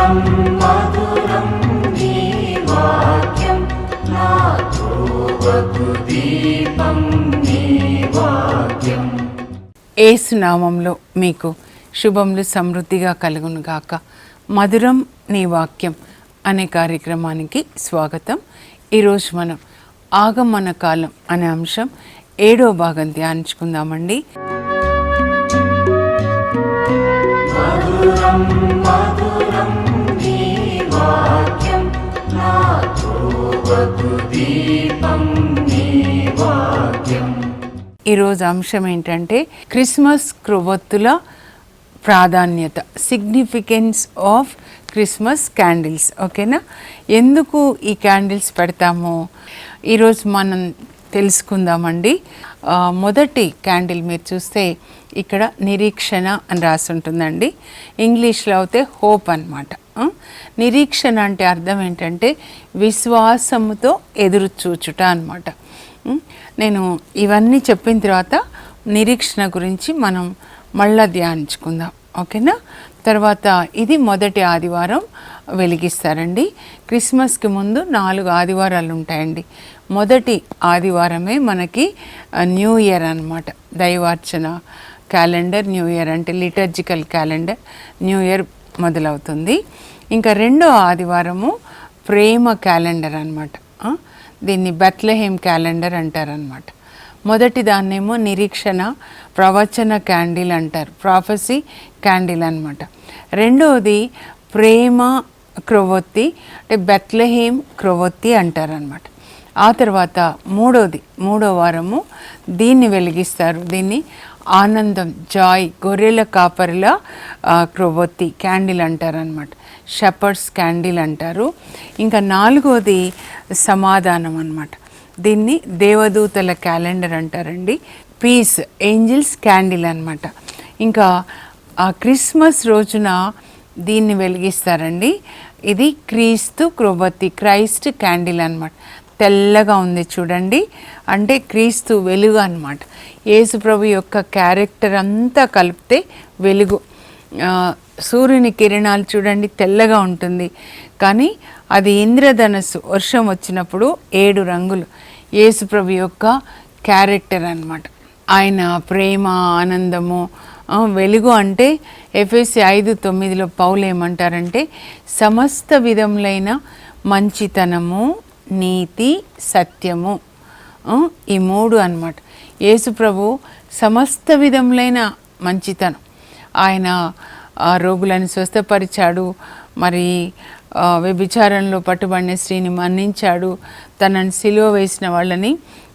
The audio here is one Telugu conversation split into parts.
మధురం మధురం నీ వాక్యం నా త్రోవకు దీపం నీ వాక్యం. యేసు నామములో మీకు శుభములు సమృద్ధిగా కలుగును గాక. మధురం నీ వాక్యం అనే కార్యక్రమానికి స్వాగతం. ఈరోజు మనం ఆగమన కాలం అనే అంశం 7వ భాగం ధ్యానించుకుందామండి. మధురం మధురం నీ వాక్యం నా త్రోవకు దీపం నీ వాక్యం. ఈరోజు అంశం ఏంటంటే క్రిస్మస్ క్రొవ్వొత్తుల ప్రాధాన్యత, సిగ్నిఫికెన్స్ ఆఫ్ క్రిస్మస్ క్యాండిల్స్. ఓకేనా, ఎందుకు ఈ క్యాండిల్స్ పెడతాము ఈరోజు మనం తెలుసుకుందామండి. మొదటి క్యాండిల్ మీరు చూస్తే ఇక్కడ నిరీక్షణ అని రాసి ఉంటుందండి. ఇంగ్లీష్లో అయితే హోప్ అన్నమాట. నిరీక్షణ అంటే అర్థం ఏంటంటే విశ్వాసముతో ఎదురు చూచుట అన్నమాట. నేను ఇవన్నీ చెప్పిన తర్వాత నిరీక్షణ గురించి మనం మళ్ళా ధ్యానించుకుందాం. ఓకేనా, తర్వాత ఇది మొదటి ఆదివారం వెలిగిస్తారండి. క్రిస్మస్కి ముందు 4 ఆదివారాలు ఉంటాయండి. మొదటి ఆదివారమే మనకి న్యూ ఇయర్ అన్నమాట. దైవార్చన క్యాలెండర్ న్యూ ఇయర్ అంటే లిటర్జికల్ క్యాలెండర్ న్యూ ఇయర్ మొదలవుతుంది. ఇంకా రెండో ఆదివారము ప్రేమ క్యాలెండర్ అన్నమాట. దీన్ని బెత్లెహేమ్ క్యాలెండర్ అంటారనమాట. మొదటి దాన్నేమో నిరీక్షణ ప్రవచన క్యాండిల్ అంటారు, ప్రాఫెసీ క్యాండిల్ అన్నమాట. రెండవది ప్రేమ క్రొవ్వొత్తి అంటే బెత్లెహేమ్ క్రొవ్వొత్తి అంటారనమాట. ఆ తర్వాత మూడో వారము దీన్ని వెలిగిస్తారు. దీన్ని ఆనందం, జాయ్, గొర్రెల కాపరుల క్రొవ్వొత్తి క్యాండిల్ అంటారనమాట. షెపర్డ్స్ క్యాండిల్ అంటారు. ఇంకా 4వది సమాధానం అన్నమాట. దీన్ని దేవదూతల క్యాలెండర్ అంటారండి. పీస్, ఏంజిల్స్ క్యాండిల్ అన్నమాట. ఇంకా ఆ క్రిస్మస్ రోజున దీన్ని వెలిగిస్తారండి. ఇది క్రీస్తు క్రొవ్వొత్తి, క్రైస్ట్ క్యాండిల్ అన్నమాట. తెల్లగా ఉంది చూడండి, అంటే క్రీస్తు వెలుగు అన్నమాట. యేసుప్రభు యొక్క క్యారెక్టర్ అంతా కలిపితే వెలుగు. సూర్యుని కిరణాలు చూడండి తెల్లగా ఉంటుంది, కానీ అది ఇంద్రధనస్సు వర్షం వచ్చినప్పుడు 7 రంగులు యేసుప్రభు యొక్క క్యారెక్టర్ అన్నమాట. ఆయన ప్రేమ, ఆనందము, వెలుగు అంటే ఎఫెసీ 5:9 పౌలు ఏమంటారంటే సమస్త విధములైన మంచితనము, నీతి, సత్యము, ఈ 3 అన్నమాట. యేసుప్రభు సమస్త విధములైన మంచితనం. ఆయన రోగులను స్వస్థపరిచాడు, మరి వ్యభిచారంలో పట్టుబడిన స్త్రీని మన్నించాడు, తనని సిలువ వేసిన వాళ్ళని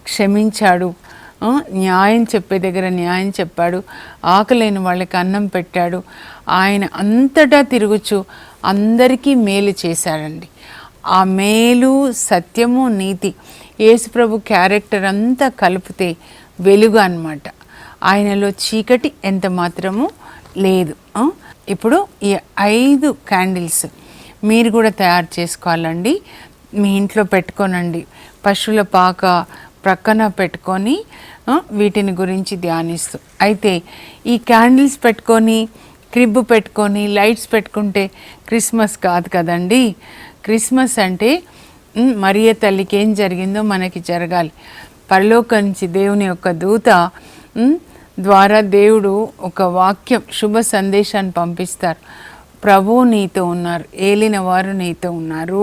క్షమించాడు, న్యాయం చెప్పే దగ్గర న్యాయం చెప్పాడు, ఆకలేని వాళ్ళకి అన్నం పెట్టాడు. ఆయన అంతటా తిరుగుచు అందరికీ మేలు చేశాడండి. ఆ మేలు, సత్యము, నీతి యేసుప్రభు క్యారెక్టర్ అంతా కలిపితే వెలుగు అన్నమాట. ఆయనలో చీకటి ఎంత మాత్రము లేదు. ఇప్పుడు ఈ 5 క్యాండిల్స్ మీరు కూడా తయారు చేసుకోవాలండి. మీ ఇంట్లో పెట్టుకోనండి, పశువుల పాక ప్రక్కన పెట్టుకొని వీటిని గురించి ధ్యానిస్తూ. అయితే ఈ క్యాండిల్స్ పెట్టుకొని, క్రిబ్ పెట్టుకొని, లైట్స్ పెట్టుకుంటే క్రిస్మస్ కాదు కదండి. క్రిస్మస్ అంటే మరియ తల్లికి ఏం జరిగిందో మనకి జరగాలి. పరలోకం నుంచి దేవుని యొక్క దూత ద్వారా దేవుడు ఒక వాక్యం, శుభ సందేశాన్ని పంపిస్తారు. ప్రభువు నీతో ఉన్నారు, ఏలిన వారు నీతో ఉన్నారు,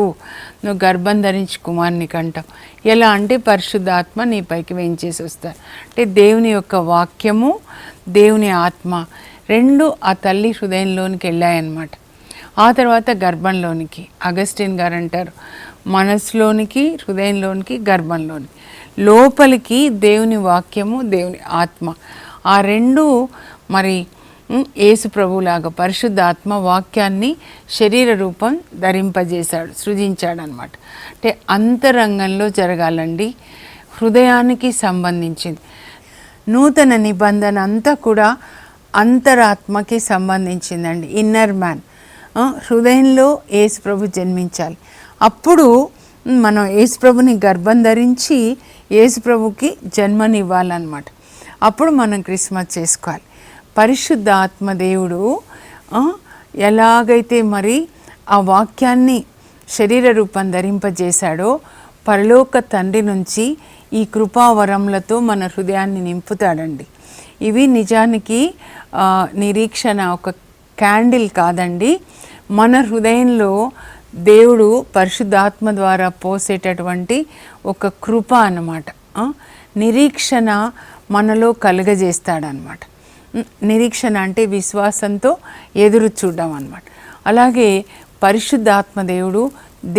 నువ్వు గర్భం ధరించి కుమారుని కంటాం. ఎలా అంటే పరిశుద్ధాత్మ నీ పైకి వేయించేసి వస్తారు. అంటే దేవుని యొక్క వాక్యము, దేవుని ఆత్మ 2 ఆ తల్లి హృదయంలోనికి వెళ్ళాయన్నమాట. ఆ తర్వాత గర్భంలోనికి. అగస్టిన్ గారు అంటారు మనసులోనికి, హృదయంలోనికి, గర్భంలోనికి, లోపలికి దేవుని వాక్యము, దేవుని ఆత్మ. ఆ 2 మరి యేసు ప్రభులాగా పరిశుద్ధాత్మ వాక్యాన్ని శరీర రూపం ధరింపజేశాడు, సృజించాడు అనమాట. అంటే అంతరంగంలో జరగాలండి, హృదయానికి సంబంధించింది. నూతన నిబంధన అంతా కూడా అంతరాత్మకి సంబంధించిందండి. ఇన్నర్ మ్యాన్, హృదయంలో యేసు ప్రభు జన్మించాలి. అప్పుడు మనం యేసు ప్రభుని గర్భం ధరించి యేసు ప్రభుకి జన్మనివ్వాలన్నమాట. అప్పుడు మనం క్రిస్మస్ చేసుకోవాలి. పరిశుద్ధ ఆత్మదేవుడు ఎలాగైతే మరి ఆ వాక్యాన్ని శరీర రూపం ధరింపజేశాడో పరలోక తండ్రి నుంచి ఈ కృపావరములతో మన హృదయాన్ని నింపుతాడండి. ఇవి నిజానికి నిరీక్షణ ఒక క్యాండిల్ కాదండి, మన హృదయంలో దేవుడు పరిశుద్ధాత్మ ద్వారా పోసేటటువంటి ఒక కృప అన్నమాట. నిరీక్షణ మనలో కలుగజేస్తాడనమాట. నిరీక్షణ అంటే విశ్వాసంతో ఎదురు చూడడం అన్నమాట. అలాగే పరిశుద్ధాత్మ దేవుడు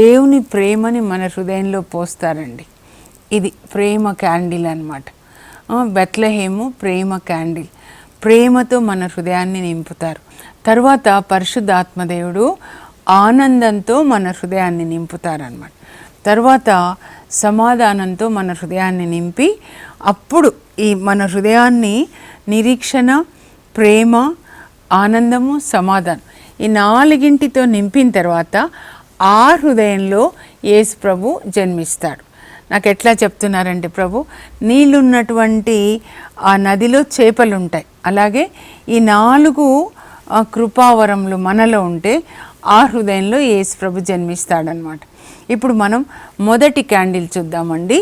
దేవుని ప్రేమని మన హృదయంలో పోస్తారండి. ఇది ప్రేమ క్యాండిల్ అన్నమాట. బెత్లెహేము ప్రేమ క్యాండిల్, ప్రేమతో మన హృదయాన్ని నింపుతారు. తర్వాత పరిశుద్ధాత్మదేవుడు ఆనందంతో మన హృదయాన్ని నింపుతారన్నమాట. తర్వాత సమాధానంతో మన హృదయాన్ని నింపి అప్పుడు ఈ మన హృదయాన్ని నిరీక్షణ, ప్రేమ, ఆనందము, సమాధానం ఈ నాలుగింటితో నింపిన తర్వాత ఆ హృదయంలో యేసు ప్రభు జన్మిస్తాడు. నాకు ఎట్లా చెప్తున్నారంటే, ప్రభు నీళ్ళున్నటువంటి ఆ నదిలో చేపలు ఉంటాయి, అలాగే ఈ 4 కృపావరములు మనలో ఉంటే ఆ హృదయంలో యేసు ప్రభు జన్మిస్తాడనమాట. ఇప్పుడు మనం మొదటి క్యాండిల్ చూద్దామండి.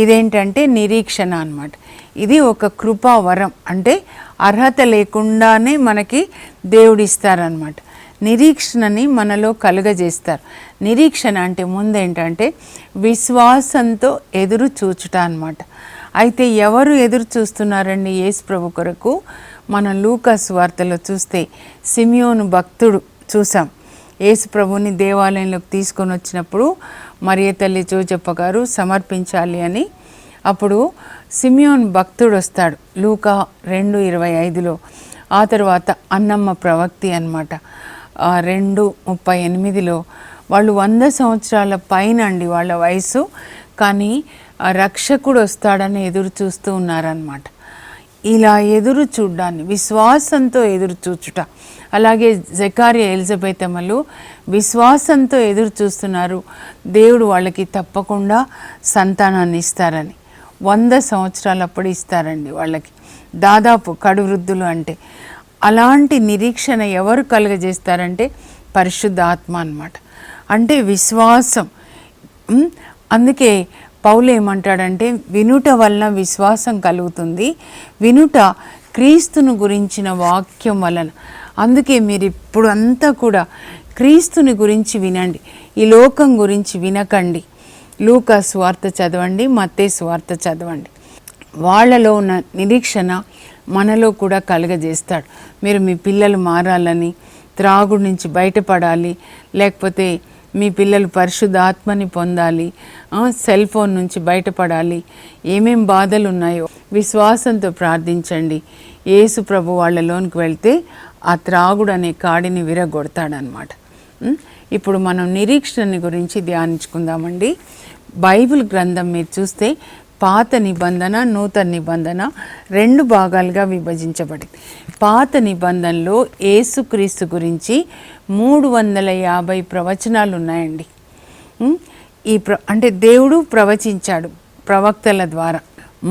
ఇదేంటంటే నిరీక్షణ అన్నమాట. ఇది ఒక కృపావరం, అంటే అర్హత లేకుండానే మనకి దేవుడు ఇస్తారనమాట. నిరీక్షణని మనలో కలుగజేస్తారు. నిరీక్షణ అంటే ముందేంటంటే విశ్వాసంతో ఎదురు చూచుట అన్నమాట. అయితే ఎవరు ఎదురు చూస్తున్నారండి యేసు ప్రభు కొరకు? మన లూకా సువార్తలో చూస్తే సిమియోను భక్తుడు చూసాం. యేసు ప్రభుని దేవాలయంలోకి తీసుకొని వచ్చినప్పుడు మరియ తల్లి జోజప్ప గారు సమర్పించాలి అని, అప్పుడు సిమియోను భక్తుడు వస్తాడు లూకా 2:25లో. ఆ తర్వాత అన్నమ్మ ప్రవక్తి అన్నమాట 2:38లో. వాళ్ళు 100 సంవత్సరాల పైన అండి వాళ్ళ వయసు, కానీ రక్షకుడు వస్తాడని ఎదురు చూస్తూ ఉన్నారన్నమాట. ఇలా ఎదురు చూడ్డాన్ని విశ్వాసంతో ఎదురు చూచుట. అలాగే జకర్యా, ఎలిజబెతమ్మలు విశ్వాసంతో ఎదురు చూస్తున్నారు, దేవుడు వాళ్ళకి తప్పకుండా సంతానాన్ని ఇస్తారని. 100 సంవత్సరాలు అప్పుడు ఇస్తారండి వాళ్ళకి, దాదాపు కడు వృద్ధులు అంటే. అలాంటి నిరీక్షణ ఎవరు కలుగజేస్తారంటే పరిశుద్ధాత్మ అన్నమాట. అంటే విశ్వాసం. అందుకే పౌలు ఏమంటాడంటే, వినుట వలన విశ్వాసం కలుగుతుంది, వినుట క్రీస్తును గురించిన వాక్యం వలన. అందుకే మీరు ఇప్పుడు అంతా కూడా క్రీస్తుని గురించి వినండి, ఈ లోకం గురించి వినకండి. లూకా సువార్త చదవండి, మత్తయి సువార్త చదవండి. వాళ్ళలో ఉన్న నిరీక్షణ మనలో కూడా కలుగజేస్తాడు. మీరు మీ పిల్లలు మారాలని, త్రాగుడు నుంచి బయటపడాలి, లేకపోతే మీ పిల్లలు పరిశుద్ధాత్మని పొందాలి, సెల్ ఫోన్ నుంచి బయటపడాలి, ఏమేం బాధలు ఉన్నాయో విశ్వాసంతో ప్రార్థించండి. యేసు ప్రభు వాళ్ళలోనికి వెళ్తే ఆ త్రాగుడు అనే కాడిని విరగొడతాడనమాట. ఇప్పుడు మనం నిరీక్షణ గురించి ధ్యానించుకుందామండి. బైబిల్ గ్రంథం మీరు చూస్తే పాత నిబంధన, నూతన నిబంధన 2 భాగాలుగా విభజించబడింది. పాత నిబంధనలో యేసుక్రీస్తు గురించి 350 ప్రవచనాలు ఉన్నాయండి. అంటే దేవుడు ప్రవచించాడు ప్రవక్తల ద్వారా.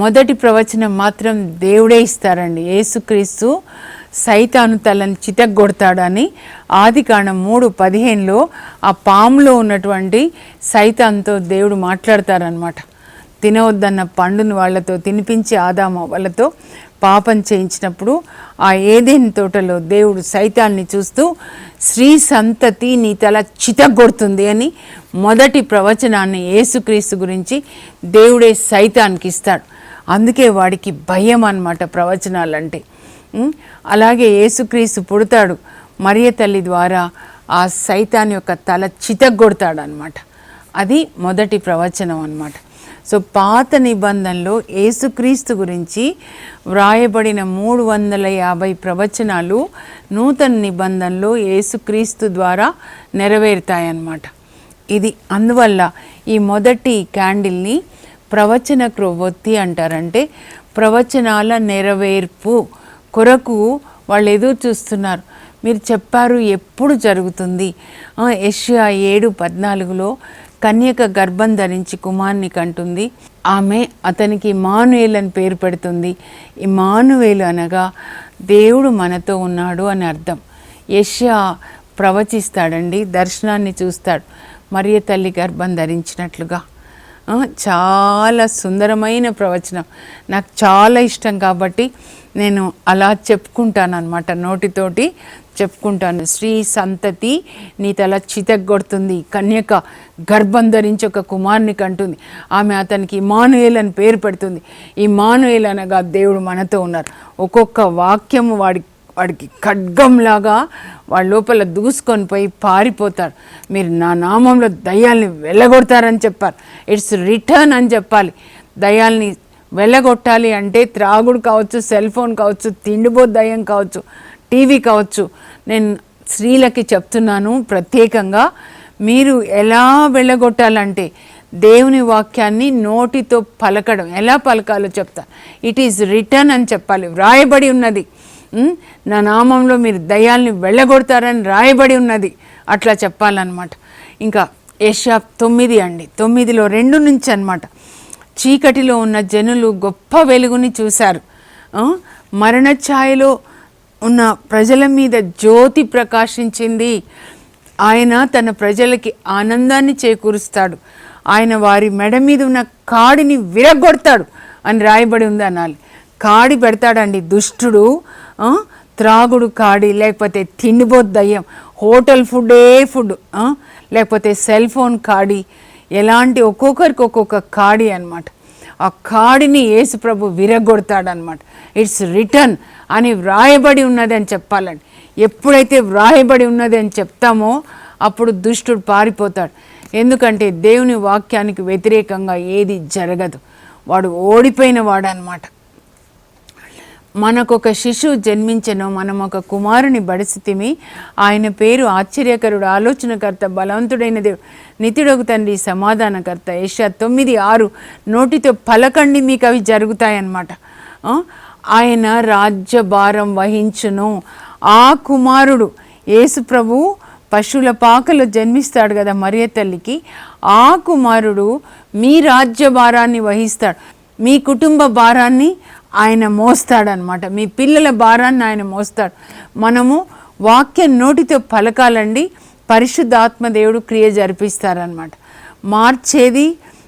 మొదటి ప్రవచనం మాత్రం దేవుడే ఇస్తారండి. యేసుక్రీస్తు సైతాను తలని చితగ్గొడతాడని ఆదికాండం 3:15లో ఆ పాములో ఉన్నటువంటి సైతాన్తో దేవుడు మాట్లాడతారనమాట. తినవద్దన్న పండుని వాళ్ళతో తినిపించి ఆదాము వాళ్ళతో పాపం చేయించినప్పుడు ఆ ఏదెను తోటలో దేవుడు సైతాన్ని చూస్తూ స్త్రీ సంతతి నీ తల చితగ్గొడుతుంది అని మొదటి ప్రవచనాన్ని యేసుక్రీస్తు గురించి దేవుడే సైతానికి ఇస్తాడు. అందుకే వాడికి భయం అన్నమాట ప్రవచనాలంటే. అలాగే యేసుక్రీస్తు పుడతాడు, మరియ తల్లి ద్వారా ఆ సైతాన్ యొక్క తల చితగ్గొడతాడు అనమాట. అది మొదటి ప్రవచనం అన్నమాట. సో పాత నిబంధనలో యేసుక్రీస్తు గురించి వ్రాయబడిన 350 ప్రవచనాలు నూతన నిబంధనలో యేసుక్రీస్తు ద్వారా నెరవేరుతాయన్నమాట. ఇది అందువల్ల ఈ మొదటి క్యాండిల్ని ప్రవచన క్రొవ్వొత్తి అంటారంటే ప్రవచనాల నెరవేర్పు కొరకు వాళ్ళు ఎదురు చూస్తున్నారు. మీరు చెప్పారు ఎప్పుడు జరుగుతుంది? యెషయా 7:14లో కన్యక గర్భం ధరించి కుమారుని కంటుంది, ఆమె అతనికి ఇమ్మానుయేలు అని పేరు పెడుతుంది. ఇమ్మానుయేలు అనగా దేవుడు మనతో ఉన్నాడు అని అర్థం. యెషయా ప్రవచిస్తాడండి, దర్శనాన్ని చూస్తాడు, మరియ తల్లి గర్భం ధరించినట్లుగా. చాలా సుందరమైన ప్రవచనం, నాకు చాలా ఇష్టం కాబట్టి నేను అలా చెప్పుకుంటాను అన్నమాట, నోటితోటి చెప్పుకుంటాను. స్త్రీ సంతతి నీ తల చితగ్గొడుతుంది, కన్యక గర్భం ధరించి ఒక కుమారుని కంటుంది, ఆమె అతనికి ఇమ్మానుయేల్ అని పేరు పెడుతుంది. ఇమ్మానుయేల్ అనగా దేవుడు మనతో ఉన్నారు. ఒక్కొక్క వాక్యము వాడికి ఖడ్గంలాగా వాడి లోపల దూసుకొని పోయి పారిపోతాడు. మీరు నా నామంలో దయ్యాల్ని వెళ్ళగొడతారని చెప్పారు. ఇట్స్ రిటర్న్ అని చెప్పాలి. దయ్యాల్ని వెళ్ళగొట్టాలి అంటే త్రాగుడు కావచ్చు, సెల్ ఫోన్ కావచ్చు, తిండిబో దయ్యం కావచ్చు, టీవీ కావచ్చు. నేను స్త్రీలకి చెప్తున్నాను ప్రత్యేకంగా, మీరు ఎలా వెళ్ళగొట్టాలంటే దేవుని వాక్యాన్ని నోటితో పలకడం, ఎలా పలకాలో చెప్తా. ఇట్ ఈజ్ రిటర్న్ అని చెప్పాలి, వ్రాయబడి ఉన్నది. నా నామంలో మీరు దయ్యాల్ని వెళ్ళగొడతారని రాయబడి ఉన్నది, అట్లా చెప్పాలన్నమాట. ఇంకా యెషయా 9 అండి, 9లో 2 నుంచి అన్నమాట. చీకటిలో ఉన్న జనులు గొప్ప వెలుగుని చూశారు, మరణ ఛాయలో ఉన్న ప్రజల మీద జ్యోతి ప్రకాశించింది. ఆయన తన ప్రజలకి ఆనందాన్ని చేకూరుస్తాడు, ఆయన వారి మెడ మీద ఉన్న కాడిని విరగొడతాడు అని రాయబడి ఉంది అనాలి. కాడి పెడతాడండి దుష్టుడు, త్రాగుడు కాడి, లేకపోతే తిండిబోతు దయ్యం, హోటల్ ఫుడ్, లేకపోతే సెల్ ఫోన్ కాడి, ఎలాంటి ఒక్కొక్కరికి ఒక్కొక్క కాడి అనమాట. ఆ కాడిని యేసు ప్రభు విరగొడతాడనమాట. ఇట్స్ రిటర్న్ అని వ్రాయబడి ఉన్నది అని చెప్పాలండి. ఎప్పుడైతే వ్రాయబడి ఉన్నది అని చెప్తామో అప్పుడు దుష్టుడు పారిపోతాడు. ఎందుకంటే దేవుని వాక్యానికి వ్యతిరేకంగా ఏది జరగదు, వాడు ఓడిపోయిన వాడు అనమాట. మనకొక శిశువు జన్మించెను, మనం ఒక కుమారుని బడిసితిమి, ఆయన పేరు ఆశ్చర్యకరుడు, ఆలోచనకర్త, బలవంతుడైన దేవుడు, నిత్యుడగు తండ్రి, సమాధానకర్త. యెషయా 9:6 నోటితో పలకండి మీకు అవి జరుగుతాయన్నమాట. ఆయన రాజ్యభారం వహించును. ఆ కుమారుడు యేసు ప్రభు పశువుల పాకలో జన్మిస్తాడు కదా మరియ తల్లికి, ఆ కుమారుడు మీ రాజ్యభారాన్ని వహిస్తాడు, మీ కుటుంబ భారాన్ని ఆయన మోస్తాడనమాట, మీ పిల్లల భారాన్ని ఆయన మోస్తాడు. మనము వాక్యం నోటితో పలకాలండి, పరిశుద్ధాత్మ దేవుడు క్రియ జరిపిస్తారనమాట. మార్చేది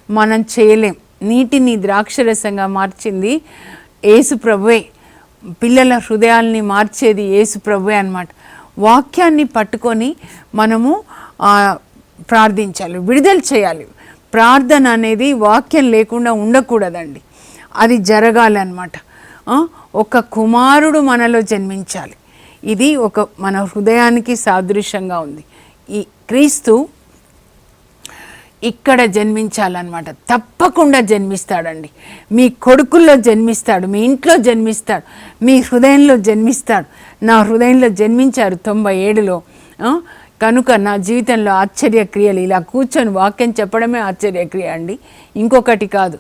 మనం చేయలేం. నీటిని ద్రాక్షరసంగా మార్చింది యేసు ప్రభువే, పిల్లల హృదయాల్ని మార్చేది యేసు ప్రభువే అనమాట. వాక్యాన్ని పట్టుకొని మనము ప్రార్థించాలి, విడుదల చేయాలి. ప్రార్థన అనేది వాక్యం లేకుండా ఉండకూడదండి, అది జరగాలి అన్నమాట. ఒక కుమారుడు మనలో జన్మించాలి, ఇది మన హృదయానికి సాదృశ్యంగా ఉంది. ఈ క్రీస్తు ఇక్కడ జన్మించాలన్నమాట, తప్పకుండా జన్మిస్తాడండి. మీ కొడుకుల్లో జన్మిస్తాడు, మీ ఇంట్లో జన్మిస్తాడు, మీ హృదయంలో జన్మిస్తాడు. నా హృదయంలో జన్మించారు 97లో. కనుక నా జీవితంలో ఆశ్చర్యక్రియలు, ఇలా కూర్చొని వాక్యం చెప్పడమే ఆశ్చర్యక్రియ అండి, ఇంకొకటి కాదు.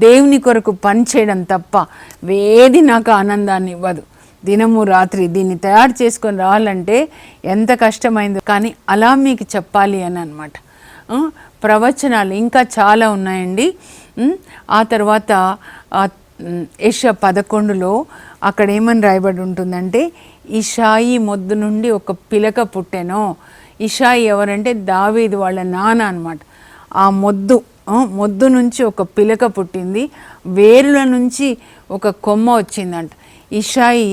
దేవుని కొరకు పని చేయడం తప్ప వేది నాకు ఆనందాన్ని ఇవ్వదు. దినము రాత్రి దీన్ని తయారు చేసుకొని రావాలంటే ఎంత కష్టమైందో, కానీ అలా మీకు చెప్పాలి అని అనమాట. ప్రవచనాలు ఇంకా చాలా ఉన్నాయండి. ఆ తర్వాత యెషయా 11లో అక్కడ ఏమని రాయబడి ఉంటుందంటే, ఇషాయి మొద్దు నుండి ఒక పిలక పుట్టెనో. ఇషాయి ఎవరంటే దావీదు వాళ్ళ నాన్న అనమాట. ఆ మొద్దు నుంచి ఒక పిలక పుట్టింది, వేరుల నుంచి ఒక కొమ్మ వచ్చిందంట. ఇషాయి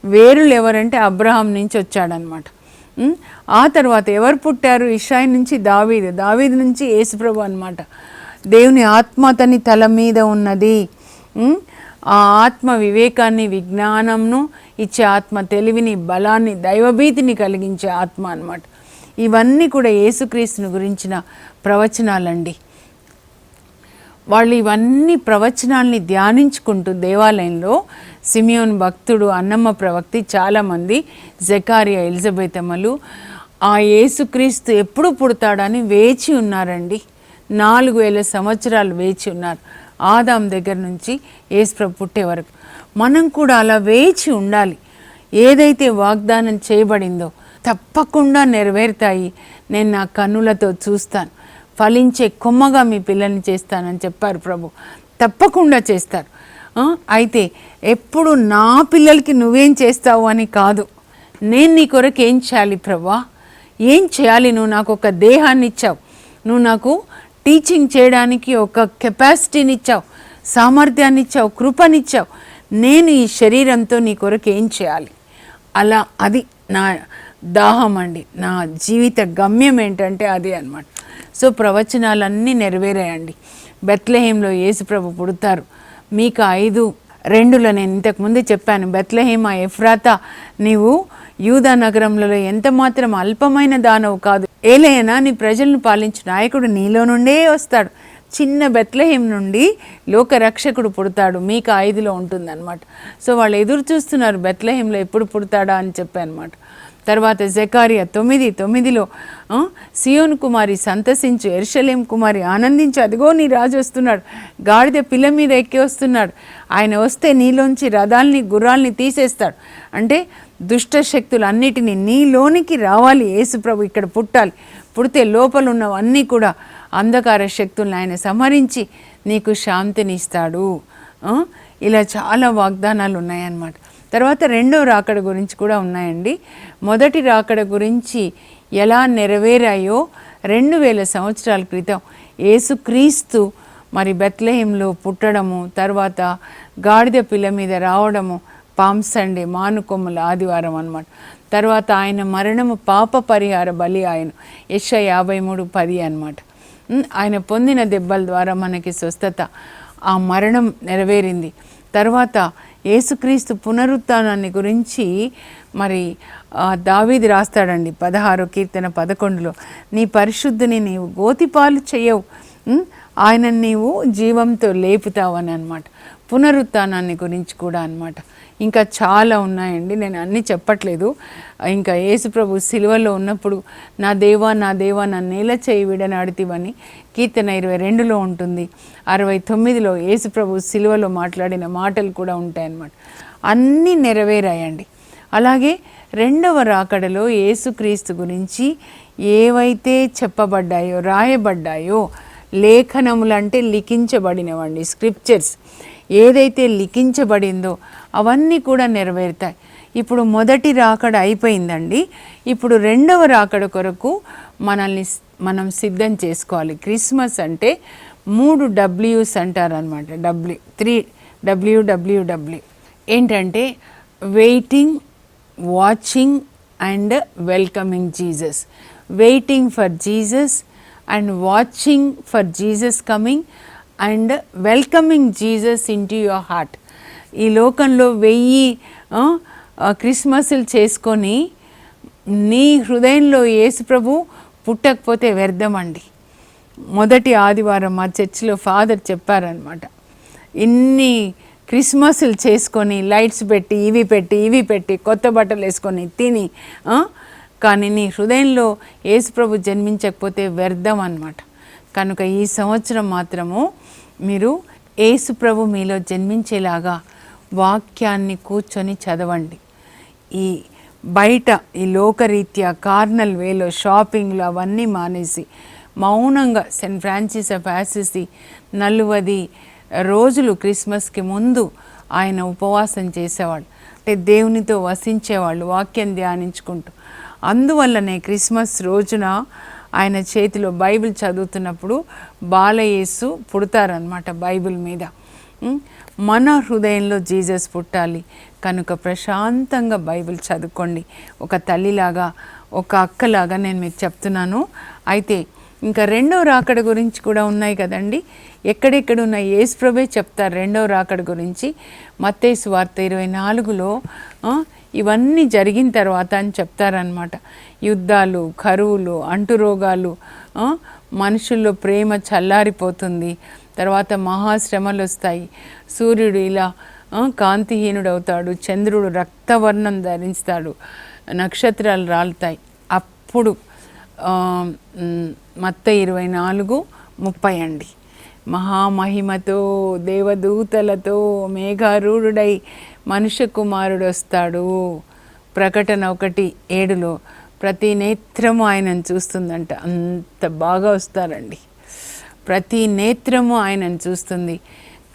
వేరులు ఎవరంటే అబ్రహాం నుంచి వచ్చాడనమాట. ఆ తర్వాత ఎవరు పుట్టారు? ఇషాయి నుంచి దావీదు నుంచి యేసుప్రభు అనమాట. దేవుని ఆత్మ అతని తల మీద ఉన్నది. ఆ ఆత్మ వివేకాన్ని, విజ్ఞానంను ఇచ్చే ఆత్మ, తెలివిని, బలాన్ని, దైవభీతిని కలిగించే ఆత్మ అన్నమాట. ఇవన్నీ కూడా యేసుక్రీస్తుని గురించిన ప్రవచనాలండి. వాళ్ళు ఇవన్నీ ప్రవచనాల్ని ధ్యానించుకుంటూ దేవాలయంలో సిమియోన్ భక్తుడు, అన్నమ్మ ప్రవక్తి, చాలామంది, జకారియా, ఎలిజబెత్ అమ్మలు ఆ యేసుక్రీస్తు ఎప్పుడు పుడతాడని వేచి ఉన్నారండి. 4000 సంవత్సరాలు వేచి ఉన్నారు, ఆదాం దగ్గర నుంచి యేసుప్రభు పుట్టే వరకు. మనం కూడా అలా వేచి ఉండాలి. ఏదైతే వాగ్దానం చేయబడిందో తప్పకుండా నెరవేరుతాయి. నేను నా కన్నులతో చూస్తాను, ఫలించే కొమ్మగా మీ పిల్లల్ని చేస్తానని చెప్పారు ప్రభు. తప్పకుండా చేస్తారు. అయితే ఎప్పుడు నా పిల్లలకి నువ్వేం చేస్తావు అని కాదు, నేను నీ కొరకు ఏం చేయాలి ప్రభా, ఏం చేయాలి, నువ్వు నాకు ఒక దేహాన్ని ఇచ్చావు, నువ్వు నాకు టీచింగ్ చేయడానికి ఒక కెపాసిటీని ఇచ్చావు, సామర్థ్యాన్ని ఇచ్చావు, కృపనిచ్చావు, నేను ఈ శరీరంతో నీ కొరకు ఏం చేయాలి. అలా అది నా దాహం అండి, నా జీవిత గమ్యం ఏంటంటే అదే అన్నమాట. సో ప్రవచనాలన్నీ నెరవేరాయండి. బెత్లెహేంలో యేసుప్రభు పుడతారు. మీకు 5:2 నేను ఇంతకుముందే చెప్పాను, బెత్లెహేమ ఎఫ్రాతా, నీవు యూదా నగరంలో ఎంత మాత్రం అల్పమైన దానవు కాదు, ఏలైనా నీ ప్రజలను పాలించు నాయకుడు నీలో నుండే వస్తాడు. చిన్న బెత్లెహేం నుండి లోకరక్షకుడు పుడతాడు. మీకు 5లో ఉంటుందన్నమాట. సో వాళ్ళు ఎదురు చూస్తున్నారు బెత్లెహేంలో ఎప్పుడు పుడతాడా అని చెప్పానమాట. తర్వాత జెకర్యా 9:9లో సియోను కుమారి సంతసించు, యెరూషలేము కుమారి ఆనందించు, అదిగో నీ రాజు వస్తున్నాడు, గాడిద పిల్ల మీద ఎక్కి వస్తున్నాడు, ఆయన వస్తే నీలోంచి రథాల్ని గుర్రాల్ని తీసేస్తాడు. అంటే దుష్ట శక్తులన్నిటినీ నీలోనికి రావాలి, యేసుప్రభు ఇక్కడ పుట్టాలి. పుడితే లోపల ఉన్నవన్నీ కూడా అంధకార శక్తులను ఆయన సంహరించి నీకు శాంతిని ఇస్తాడు. ఇలా చాలా వాగ్దానాలు ఉన్నాయన్నమాట. తర్వాత రెండవ రాకడ గురించి కూడా ఉన్నాయండి. మొదటి రాకడ గురించి ఎలా నెరవేరాయో 2000 సంవత్సరాల క్రితం యేసుక్రీస్తు మరి బెత్లెహేంలో పుట్టడము, తర్వాత గాడిద పిల్ల మీద రావడము, పామ్ సండే మానుకొమ్మల ఆదివారం అన్నమాట. తర్వాత ఆయన మరణము పాప పరిహార బలి ఆయన, యెషయా 53:10 అన్నమాట. ఆయన పొందిన దెబ్బల ద్వారా మనకి స్వస్థత, ఆ మరణం నెరవేరింది. తర్వాత యేసుక్రీస్తు పునరుత్థానాన్ని గురించి మరి దావీదు రాస్తాడండి 16వ కీర్తన 11లో, నీ పరిశుద్ధిని నీవు గోతిపాలు చేయవు, ఆయన నీవు జీవంతో లేపుతావని అన్నమాట. పునరుత్థానాన్ని గురించి కూడా అన్నమాట. ఇంకా చాలా ఉన్నాయండి, నేను అన్నీ చెప్పట్లేదు. ఇంకా యేసుప్రభు సిలువలో ఉన్నప్పుడు నా దేవా నా దేవా నా నేల చేయి విడనాడితివని కీర్తన 22లో ఉంటుంది. 69లో యేసుప్రభు సిలువలో మాట్లాడిన మాటలు కూడా ఉంటాయన్నమాట. అన్నీ నెరవేరాయండి. అలాగే రెండవ రాకడలో యేసుక్రీస్తు గురించి ఏవైతే చెప్పబడ్డాయో, రాయబడ్డాయో, లేఖనములంటే లిఖించబడినవండి, స్క్రిప్చర్స్ ఏదైతే లిఖించబడిందో అవన్నీ కూడా నెరవేరుతాయి. ఇప్పుడు మొదటి రాకడ అయిపోయిందండి. ఇప్పుడు రెండవ రాకడ కొరకు మనం సిద్ధం చేసుకోవాలి. క్రిస్మస్ అంటే 3 W's అంటారనమాట. WWW ఏంటంటే waiting, watching and welcoming Jesus. Waiting for Jesus and watching for Jesus coming and welcoming Jesus into your heart. ఈ లోకంలో 1000 క్రిస్మస్లు చేసుకొని నీ హృదయంలో యేసుప్రభు పుట్టకపోతే వ్యర్థమండి. మొదటి ఆదివారం మా చర్చిలో ఫాదర్ చెప్పారనమాట, ఇన్ని క్రిస్మస్లు చేసుకొని లైట్స్ పెట్టి ఇవి పెట్టి కొత్త బట్టలు వేసుకొని తిని కానీ నీ హృదయంలో యేసుప్రభు జన్మించకపోతే వ్యర్థం అన్నమాట. కనుక ఈ సంవత్సరం మాత్రము మీరు యేసుప్రభు మీలో జన్మించేలాగా వాక్యాన్ని కూర్చొని చదవండి. ఈ బయట ఈ లోకరీత్యా కార్నల్ వేలో షాపింగ్లు అవన్నీ మానేసి మౌనంగా సెయింట్ ఫ్రాన్సిస్ ఆఫ్ అసిసి 40 రోజులు క్రిస్మస్కి ముందు ఆయన ఉపవాసం చేసేవాళ్ళు, అంటే దేవునితో వసించేవాళ్ళు వాక్యం ధ్యానించుకుంటూ. అందువల్లనే క్రిస్మస్ రోజున ఆయన చేతిలో బైబిల్ చదువుతున్నప్పుడు బాలయేసు పుడతారనమాట బైబిల్ మీద. మన హృదయంలో జీసస్ పుట్టాలి కనుక ప్రశాంతంగా బైబిల్ చదువుకోండి. ఒక తల్లిలాగా, ఒక అక్కలాగా నేను మీకు చెప్తున్నాను. అయితే ఇంకా రెండవ రాకడ గురించి కూడా ఉన్నాయి కదండి. ఎక్కడెక్కడ ఉన్న యేసుప్రభే చెప్తారు రెండవ రాకడ గురించి. మత్తయి సువార్త 24లో ఇవన్నీ జరిగిన తర్వాత అని చెప్తారనమాట. యుద్ధాలు, కరువులు, అంటురోగాలు, మనుషుల్లో ప్రేమ చల్లారిపోతుంది, తర్వాత మహాశ్రమలు వస్తాయి, సూర్యుడు ఇలా కాంతిహీనుడవుతాడు, చంద్రుడు రక్తవర్ణం ధరిస్తాడు, నక్షత్రాలు రాలుతాయి. అప్పుడు మత్తయి 24:30 అండి. మహామహిమతో దేవదూతలతో మేఘారూఢుడై మనుష్య కుమారుడు వస్తాడు. ప్రకటన 1:7లో ప్రతి నేత్రము ఆయనను చూస్తుందంట. అంత బాగా వస్తారండి, ప్రతి నేత్రము ఆయనను చూస్తుంది.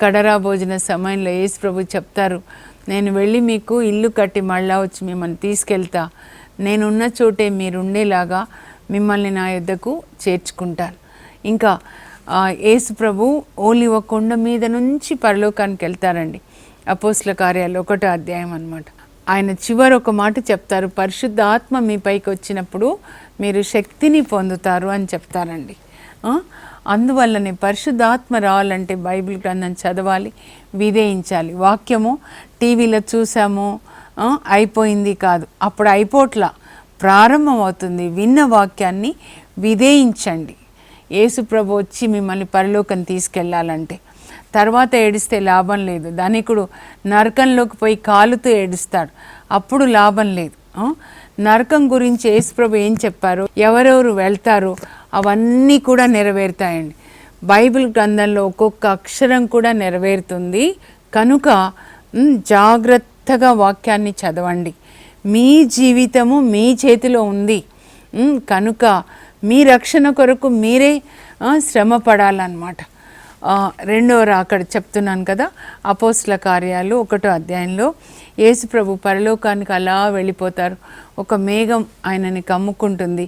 కడరా భోజన సమయంలో యేసు ప్రభు చెప్తారు, నేను వెళ్ళి మీకు ఇల్లు కట్టి మళ్ళా వచ్చి మిమ్మల్ని తీసుకెళ్తా, నేనున్న చోటే మీరుండేలాగా మిమ్మల్ని నా యొద్దకు చేర్చుకుంటాను. ఇంకా యేసు ప్రభు ఓలివ కొండ మీద నుంచి పరలోకానికి వెళ్తారండి. అపోస్తల కార్యాలు 1వ అధ్యాయం అన్నమాట. ఆయన చివరి ఒక మాట చెప్తారు, పరిశుద్ధ ఆత్మ మీ పైకి వచ్చినప్పుడు మీరు శక్తిని పొందుతారు అని చెప్తారండి. అందువల్లనే పరిశుద్ధాత్మ రావాలంటే బైబిల్ గ్రంథం చదవాలి, విధేయించాలి. వాక్యము టీవీలో చూసాము అయిపోయింది కాదు, అప్పుడు అయిపోట్లా, ప్రారంభం అవుతుంది. విన్న వాక్యాన్ని విధేయించండి. యేసు ప్రభు వచ్చి మిమ్మల్ని పరలోకం తీసుకెళ్ళాలంటే తర్వాత ఏడిస్తే లాభం లేదు. ధనికుడు నరకంలోకి పోయి కాలుతూ ఏడుస్తాడు, అప్పుడు లాభం లేదు. నరకం గురించి యేసు ప్రభు ఏం చెప్పారో, ఎవరెవరు వెళ్తారో అవన్నీ కూడా నెరవేరుతాయండి. బైబిల్ గ్రంథంలో ఒక్కొక్క అక్షరం కూడా నెరవేరుతుంది. కనుక జాగ్రత్తగా వాక్యాన్ని చదవండి. మీ జీవితము మీ చేతిలో ఉంది. కనుక మీ రక్షణ కొరకు మీరే శ్రమ పడాలన్నమాట. రెండవ రాకడ చెప్తున్నాను కదా, అపోస్తల కార్యాలు 1వ అధ్యాయంలో యేసు ప్రభు పరలోకానికి అలా వెళ్ళిపోతారు. ఒక మేఘం ఆయనని కమ్ముకుంటుంది.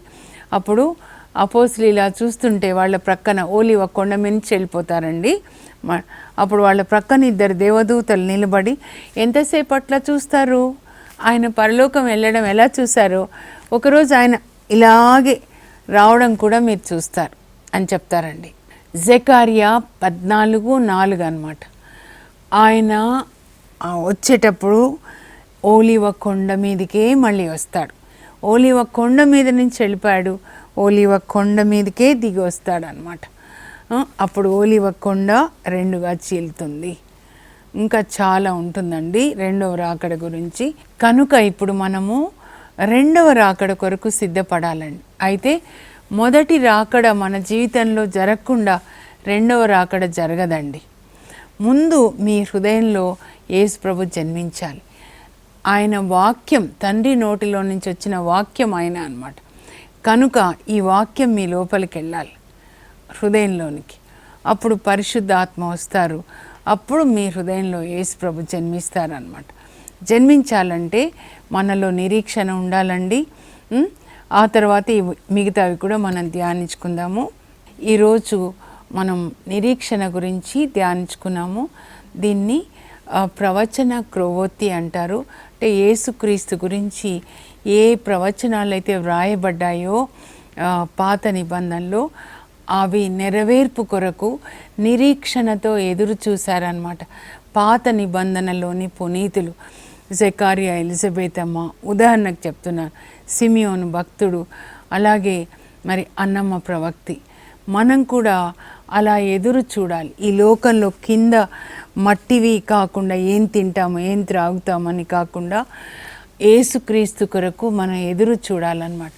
అప్పుడు అపోస్తలు ఇలా చూస్తుంటే వాళ్ళ ప్రక్కన ఓలివ కొండ నుంచి వెళ్ళిపోతారండి. అప్పుడు వాళ్ళ ప్రక్కన 2 దేవదూతలు నిలబడి ఎంతసేపు అట్లా చూస్తారు. ఆయన పరలోకం వెళ్ళడం ఎలా చూశారో ఒకరోజు ఆయన ఇలాగే రావడం కూడా మీరు చూస్తారు అని చెప్తారండి. జకర్యా 14:4 అన్నమాట. ఆయన వచ్చేటప్పుడు ఓలివ కొండ మీదకే మళ్ళీ వస్తాడు. ఓలివ కొండ మీద నుంచి వెళ్ళిపోయాడు, ఓలివ కొండ మీదకే దిగి వస్తాడు అనమాట. అప్పుడు ఓలివ కొండ 2గా చీలుతుంది. ఇంకా చాలా ఉంటుందండి రెండవ రాకడ గురించి. కనుక ఇప్పుడు మనము రెండవ రాకడ కొరకు సిద్ధపడాలండి. అయితే మొదటి రాకడ మన జీవితంలో జరగకుండా రెండవ రాకడ జరగదండి. ముందు మీ హృదయంలో యేసు ప్రభు జన్మించాలి. ఆయన వాక్యం, తండ్రి నోటిలో నుంచి వచ్చిన వాక్యం ఆయన అన్నమాట. కనుక ఈ వాక్యం మీ లోపలికి వెళ్ళాలి, హృదయంలోనికి. అప్పుడు పరిశుద్ధ ఆత్మ వస్తారు. అప్పుడు మీ హృదయంలో యేసు ప్రభు జన్మిస్తారనమాట. జన్మించాలంటే మనలో నిరీక్షణ ఉండాలండి. ఆ తర్వాత మిగతావి కూడా మనం ధ్యానించుకుందాము. ఈరోజు మనం నిరీక్షణ గురించి ధ్యానించుకున్నాము. దీన్ని ప్రవచన క్రొవ్వొత్తి అంటారు. అంటే యేసుక్రీస్తు గురించి ఏ ప్రవచనాలు అయితే వ్రాయబడ్డాయో పాత నిబంధనలో అవి నెరవేర్పు కొరకు నిరీక్షణతో ఎదురు చూశారనమాట. పాత నిబంధనలోని పునీతులు జకర్యా, ఎలిజబెత్ అమ్మ, ఉదాహరణకు చెప్తున్నారు, సిమియోను భక్తుడు, అలాగే మరి అన్నమ్మ ప్రవక్తి. మనం కూడా అలా ఎదురు చూడాలి. ఈ లోకంలో కింద మట్టివి కాకుండా ఏం తింటాము ఏం త్రాగుతామని కాకుండా యేసుక్రీస్తు కొరకు మనం ఎదురు చూడాలన్నమాట.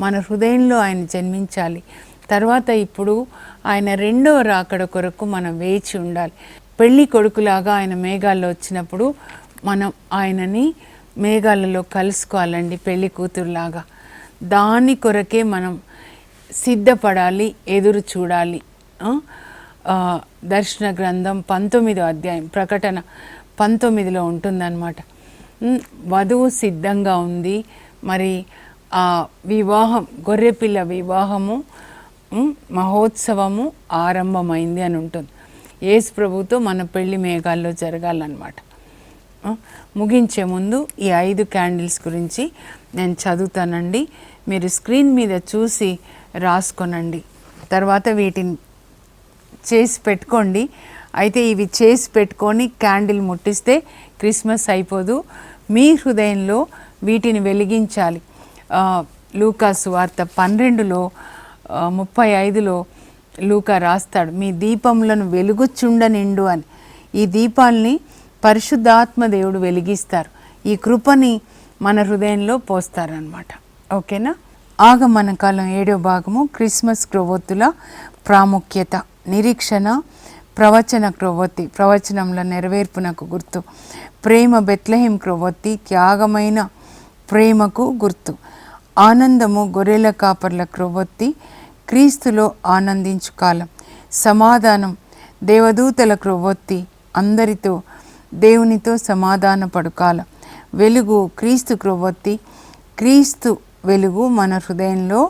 మన హృదయంలో ఆయన జన్మించాలి. తర్వాత ఇప్పుడు ఆయన రెండవ రాకడ కొరకు మనం వేచి ఉండాలి. పెళ్ళి కొడుకులాగా ఆయన మేఘాల్లో వచ్చినప్పుడు మనం ఆయనని మేఘాలలో కలుసుకోవాలండి, పెళ్ళి కూతురులాగా. దాని కొరకే మనం సిద్ధపడాలి, ఎదురు చూడాలి. దర్శన గ్రంథం 19వ అధ్యాయం, ప్రకటన 19లో ఉంటుందన్నమాట. వధువు సిద్ధంగా ఉంది, మరి ఆ వివాహం, గొర్రెపిల్ల వివాహము మహోత్సవము ఆరంభమైంది అని ఉంటుంది. యేసు ప్రభుతో మన పెళ్లి మేఘాల్లో జరగాలన్నమాట. ముగించే ముందు ఈ 5 క్యాండిల్స్ గురించి నేను చదువుతానండి. మీరు స్క్రీన్ మీద చూసి రాసుకొనండి. తర్వాత వీటిని చేసి పెట్టుకోండి. అయితే ఇవి చేసి పెట్టుకొని క్యాండిల్ ముట్టిస్తే క్రిస్మస్ అయిపోదు. మీ హృదయంలో వీటిని వెలిగించాలి. లూకా సువార్త 12లో 35లో లూకా రాస్తాడు, మీ దీపములను వెలుగుచుండనిండు అని. ఈ దీపాల్ని పరిశుద్ధాత్మ దేవుడు వెలిగిస్తారు. ఈ కృపని మన హృదయంలో పోస్తారనమాట. ఓకేనా? ఆగమన కాలం 7వ భాగము, క్రిస్మస్ క్రొవ్వొత్తుల ప్రాముఖ్యత. నిరీక్షణ, ప్రవచన క్రొవ్వొత్తి, ప్రవచనంలో నెరవేర్పునకు గుర్తు. ప్రేమ, బెత్లెహేం క్రొవ్వొత్తి, త్యాగమైన ప్రేమకు గుర్తు. ఆనందము, గొర్రెల కాపర్ల క్రొవ్వొత్తి, క్రీస్తులో ఆనందించు కాలం. సమాధానం, దేవదూతల క్రొవ్వొత్తి, అందరితో దేవునితో సమాధాన పడు కాలం. వెలుగు, క్రీస్తు క్రొవ్వొత్తి, క్రీస్తు వెలుగు మన హృదయంలో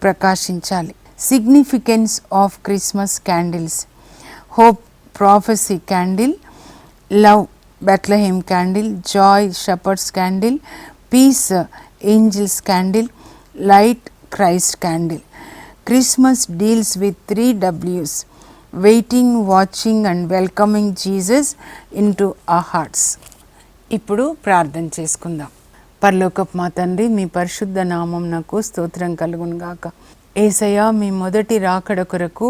ప్రకాశించాలి. Significance of Christmas candles: hope prophecy candle, love Bethlehem candle, joy shepherds candle, peace angels candle, light Christ candle. Christmas deals with 3 W's: waiting, watching and welcoming Jesus in to our hearts. ఇప్పుడు ప్రార్థన చేసుకుందాం. పరలోకపు మా తండ్రి, మీ పరిశుద్ధ నామం నాకు స్తోత్రం కలుగును గాక. యేసయ్య, మీ మొదటి రాకడ కొరకు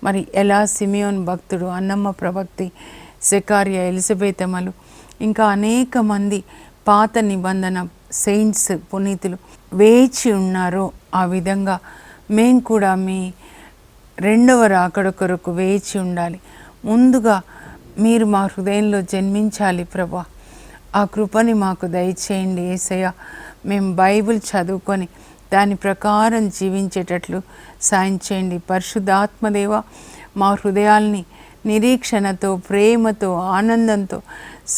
మరి ఎలా సిమియోన్ భక్తుడు, అన్నమ్మ ప్రవక్తి, సెకారియా, ఎలిజబెతమలు, ఇంకా అనేక మంది పాత నిబంధన సెయింట్స్, పునీతులు వేచి ఉన్నారో ఆ విధంగా మేము కూడా మీ రెండవ రాకడ కొరకు వేచి ఉండాలి. ముందుగా మీరు మా హృదయంలో జన్మించాలి ప్రభా. ఆ కృపని మాకు దయచేయండి యేసయ్య. మేము బైబిల్ చదువుకొని దాని ప్రకారం జీవించేటట్లు సాయం చేయండి. పరిశుద్ధాత్మదేవ, మా హృదయాల్ని నిరీక్షణతో, ప్రేమతో, ఆనందంతో,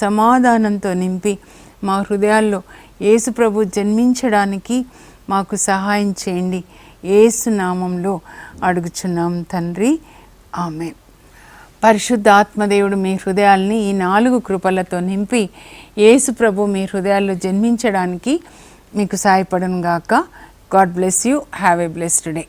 సమాధానంతో నింపి మా హృదయాల్లో యేసు ప్రభు జన్మించడానికి మాకు సహాయం చేయండి. యేసు నామంలో అడుగుచున్నాం తండ్రి, ఆమేన్. పరిశుద్ధ ఆత్మదేవుడు మీ హృదయాల్ని ఈ 4 కృపలతో నింపి యేసు ప్రభు మీ హృదయాల్లో జన్మించడానికి మీకు సహాయపడును గాక. God bless you. Have a blessed day.